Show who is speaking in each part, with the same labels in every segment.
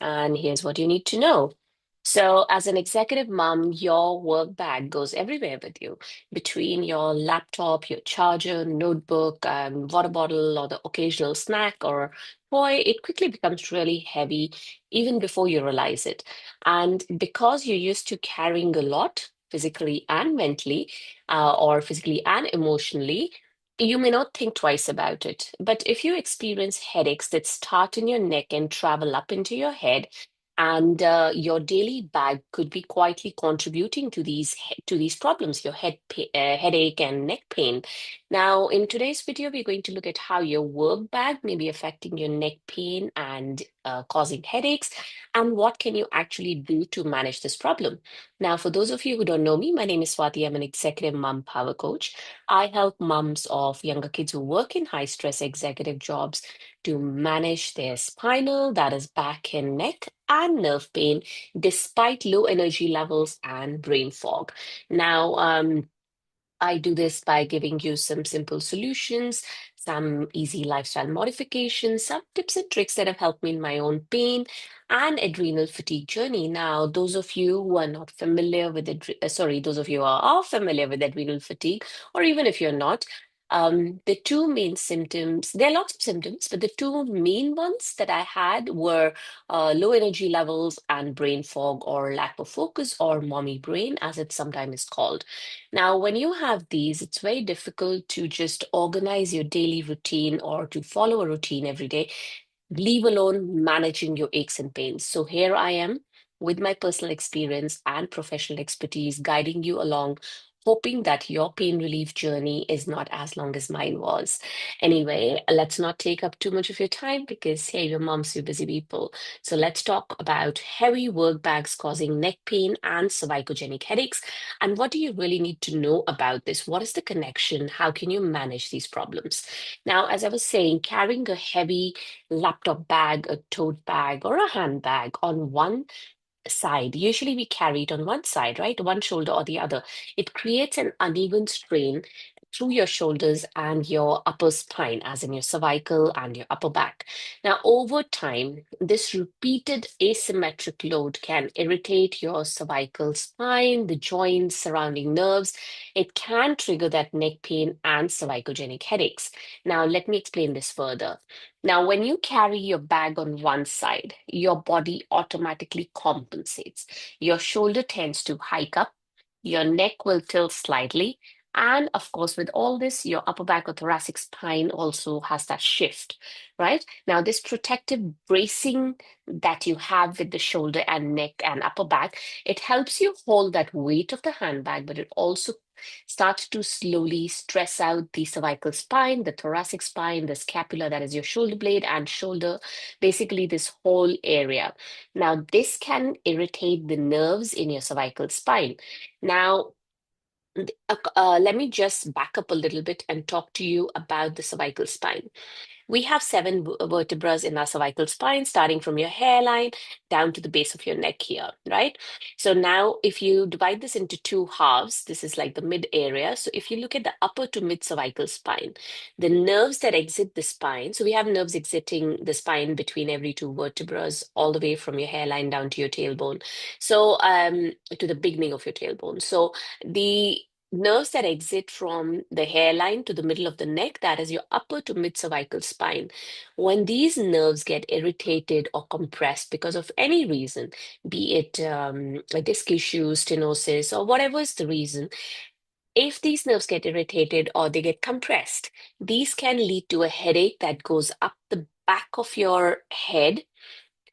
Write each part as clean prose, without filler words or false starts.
Speaker 1: and here's what you need to know. So, as an executive mom, your work bag goes everywhere with you between your laptop, your charger, notebook, water bottle, or the occasional snack or toy. It quickly becomes really heavy even before you realize it. And because you're used to carrying a lot, physically and mentally, or physically and emotionally, you may not think twice about it, but if you experience headaches that start in your neck and travel up into your head, and your daily bag could be quietly contributing to these problems, your headache and neck pain. Now, in today's video, we're going to look at how your work bag may be affecting your neck pain and causing headaches, and what can you actually do to manage this problem. Now, for those of you who don't know me, my name is Swati. I'm an executive mom power coach. I help moms of younger kids who work in high stress executive jobs to manage their spinal, that is back and neck, and nerve pain despite low energy levels and brain fog. Now, I do this by giving you some simple solutions, some easy lifestyle modifications, some tips and tricks that have helped me in my own pain and adrenal fatigue journey. Now, those of you who are not familiar with those of you who are familiar with adrenal fatigue, or even if you're not, the two main symptoms, there are lots of symptoms, but the two main ones that I had were low energy levels and brain fog or lack of focus or mommy brain, as it sometimes is called. Now, when you have these, it's very difficult to just organize your daily routine or to follow a routine every day, leave alone managing your aches and pains. So here I am with my personal experience and professional expertise guiding you along, hoping that your pain relief journey is not as long as mine was. Anyway, let's not take up too much of your time because, hey, your mom's you busy people. So let's talk about heavy work bags causing neck pain and cervicogenic headaches. And what do you really need to know about this? What is the connection? How can you manage these problems? Now, as I was saying, carrying a heavy laptop bag, a tote bag, or a handbag on one side. Usually we carry it on one side, right? One shoulder or the other. It creates an uneven strain through your shoulders and your upper spine, as in your cervical and your upper back. Now, over time, this repeated asymmetric load can irritate your cervical spine, the joints, surrounding nerves. It can trigger that neck pain and cervicogenic headaches. Now, let me explain this further. Now, when you carry your bag on one side, your body automatically compensates. Your shoulder tends to hike up, your neck will tilt slightly, and of course, with all this, your upper back or thoracic spine also has that shift, right? Now, this protective bracing that you have with the shoulder and neck and upper back, it helps you hold that weight of the handbag, but it also starts to slowly stress out the cervical spine, the thoracic spine, the scapula, that is your shoulder blade and shoulder, basically this whole area. Now, this can irritate the nerves in your cervical spine. Now, let me just back up a little bit and talk to you about the cervical spine. We have seven vertebrae in our cervical spine, starting from your hairline down to the base of your neck here, right? So now, if you divide this into two halves, this is like the mid area. So if you look at the upper to mid cervical spine, the nerves that exit the spine, so we have nerves exiting the spine between every two vertebrae, all the way from your hairline down to your tailbone. So to the beginning of your tailbone. So the nerves that exit from the hairline to the middle of the neck, that is your upper to mid cervical spine. When these nerves get irritated or compressed because of any reason, be it a disc issue, stenosis, or whatever is the reason, if these nerves get irritated or they get compressed, these can lead to a headache that goes up the back of your head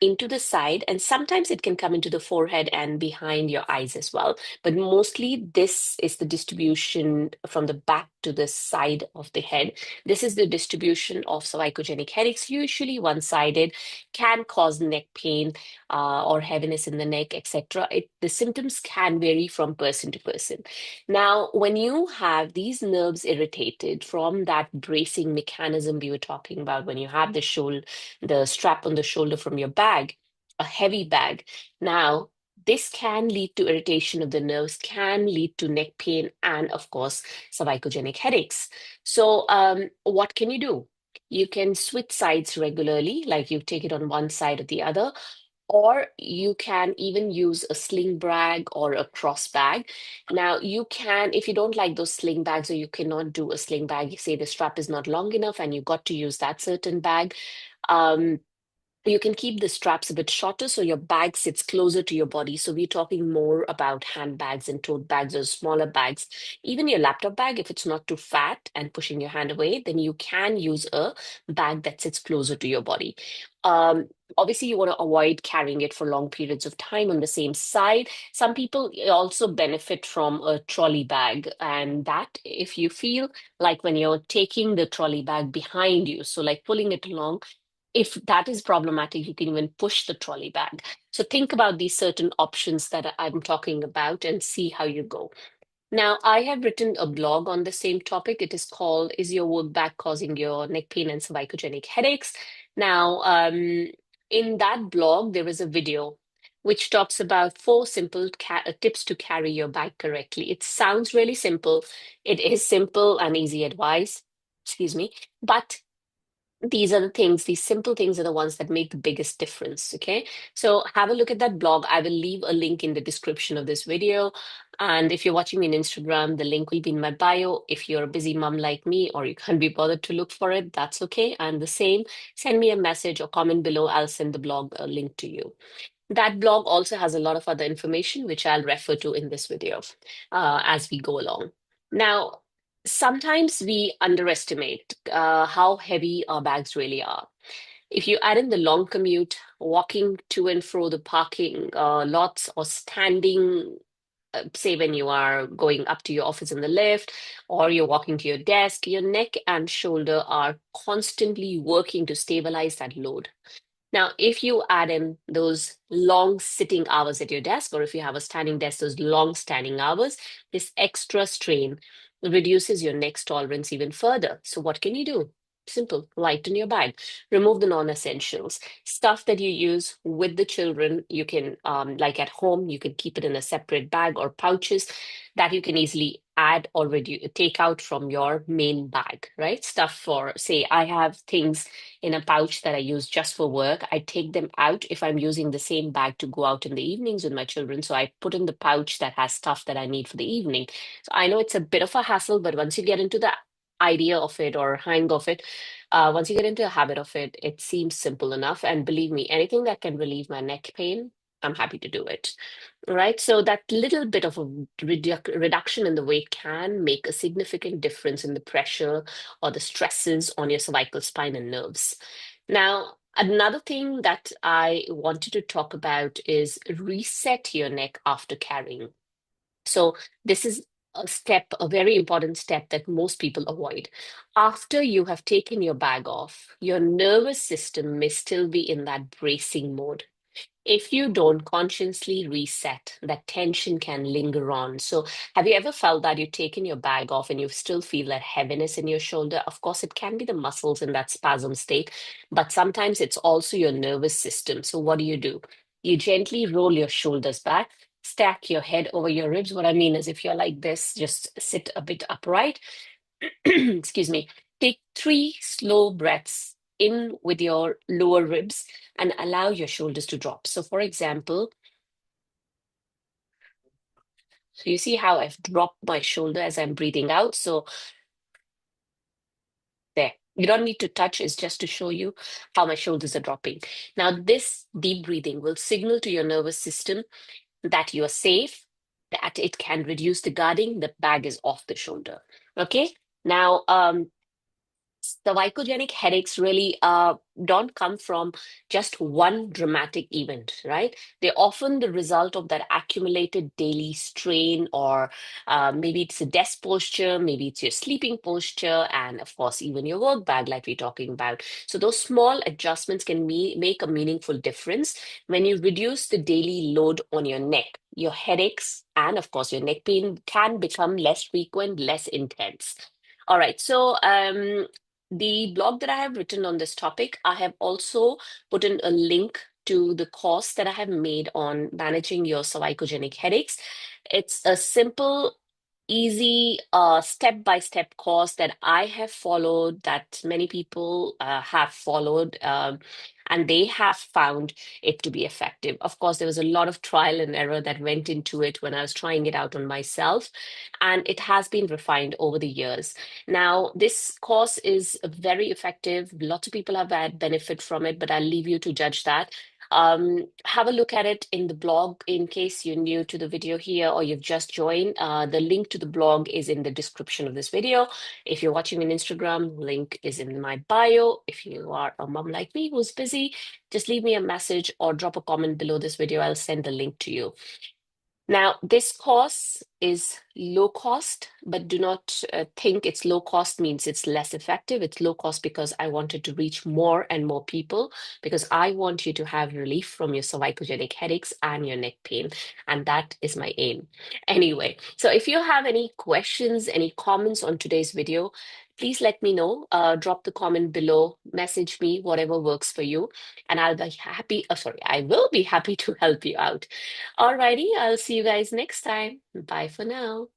Speaker 1: into the side, and sometimes it can come into the forehead and behind your eyes as well. But mostly, this is the distribution from the back to the side of the head. This is the distribution of cervicogenic headaches, usually one-sided, can cause neck pain or heaviness in the neck, etc. The symptoms can vary from person to person. Now, when you have these nerves irritated from that bracing mechanism we were talking about, when you have the strap on the shoulder from your bag, a heavy bag. Now, this can lead to irritation of the nerves, can lead to neck pain, and of course, cervicogenic headaches. So, what can you do? You can switch sides regularly, like you take it on one side or the other, Or you can even use a sling bag or a cross bag. Now, you can, if you don't like those sling bags or you cannot do a sling bag, you say the strap is not long enough and you got to use that certain bag. Um, you can keep the straps a bit shorter so your bag sits closer to your body. So we're talking more about handbags and tote bags or smaller bags. Even your laptop bag, if it's not too fat and pushing your hand away, then you can use a bag that sits closer to your body. Obviously, you want to avoid carrying it for long periods of time on the same side. Some people also benefit from a trolley bag, and that if you feel like when you're taking the trolley bag behind you, so like pulling it along, if that is problematic, you can even push the trolley bag. So think about these certain options that I'm talking about and see how you go. Now, I have written a blog on the same topic. It is called Is Your Work Back Causing Your Neck Pain and Cervicogenic Headaches? Now, in that blog, there is a video which talks about four simple tips to carry your bag correctly. It sounds really simple. It is simple and easy advice, excuse me, but these are the things, these simple things are the ones that make the biggest difference. Okay. So have a look at that blog. I will leave a link in the description of this video. And if you're watching me on Instagram, the link will be in my bio. If you're a busy mom like me or you can't be bothered to look for it, that's okay. I'm the same. Send me a message or comment below. I'll send the blog a link to you. That blog also has a lot of other information, which I'll refer to in this video as we go along. Now, sometimes we underestimate how heavy our bags really are. If you add in the long commute, walking to and fro the parking lots, or standing, say when you are going up to your office in the lift, or you're walking to your desk, your neck and shoulder are constantly working to stabilize that load. Now, if you add in those long sitting hours at your desk, or if you have a standing desk, those long standing hours, this extra strain reduces your neck's tolerance even further. So, what can you do? Simple, lighten your bag, remove the non essentials, stuff that you use with the children. You can, like at home, you can keep it in a separate bag or pouches that you can easily add or take out from your main bag, right? Stuff for, say, I have things in a pouch that I use just for work. I take them out if I'm using the same bag to go out in the evenings with my children. So I put in the pouch that has stuff that I need for the evening. So I know it's a bit of a hassle, but once you get into the idea of it or hang of it, once you get into a habit of it, it seems simple enough. And believe me, anything that can relieve my neck pain, I'm happy to do it. Right. So that little bit of a reduction in the weight can make a significant difference in the pressure or the stresses on your cervical spine and nerves. Now, another thing that I wanted to talk about is reset your neck after carrying. So this is a step, a very important step that most people avoid. After you have taken your bag off, your nervous system may still be in that bracing mode. If you don't consciously reset, that tension can linger on. So, have you ever felt that you've taken your bag off and you still feel that heaviness in your shoulder? Of course, it can be the muscles in that spasm state, but sometimes it's also your nervous system. So, what do? You gently roll your shoulders back, stack your head over your ribs. What I mean is, if you're like this, just sit a bit upright. Excuse me. Take three slow breaths in with your lower ribs and allow your shoulders to drop. So, for example, so you see how I've dropped my shoulder as I'm breathing out. So, there. You don't need to touch, it's just to show you how my shoulders are dropping. Now, this deep breathing will signal to your nervous system that you are safe, that it can reduce the guarding, the bag is off the shoulder. Okay. Now, Cervicogenic headaches really don't come from just one dramatic event, right? They're often the result of that accumulated daily strain, or maybe it's a desk posture, maybe it's your sleeping posture, and of course, even your work bag, like we're talking about. So, those small adjustments can make a meaningful difference when you reduce the daily load on your neck. Your headaches and, of course, your neck pain can become less frequent, less intense. All right, so the blog that I have written on this topic, I have also put in a link to the course that I have made on managing your cervicogenic headaches. It's a simple easy step-by-step course that I have followed, that many people have followed, and they have found it to be effective. Of course, there was a lot of trial and error that went into it when I was trying it out on myself, and it has been refined over the years. Now, this course is very effective. Lots of people have had benefit from it, but I'll leave you to judge that. Have a look at it in the blog in case you're new to the video here or you've just joined. The link to the blog is in the description of this video. If you're watching on Instagram, link is in my bio. If you are a mom like me who's busy, just leave me a message or drop a comment below this video. I'll send the link to you. Now, this course is low cost, but do not think it's low cost means it's less effective. It's low cost because I wanted to reach more and more people because I want you to have relief from your cervicogenic headaches and your neck pain. And that is my aim. Anyway, so if you have any questions, any comments on today's video, please let me know. Drop the comment below, message me, whatever works for you. And I'll be happy. Sorry, I will be happy to help you out. Alrighty, I'll see you guys next time. Bye for now.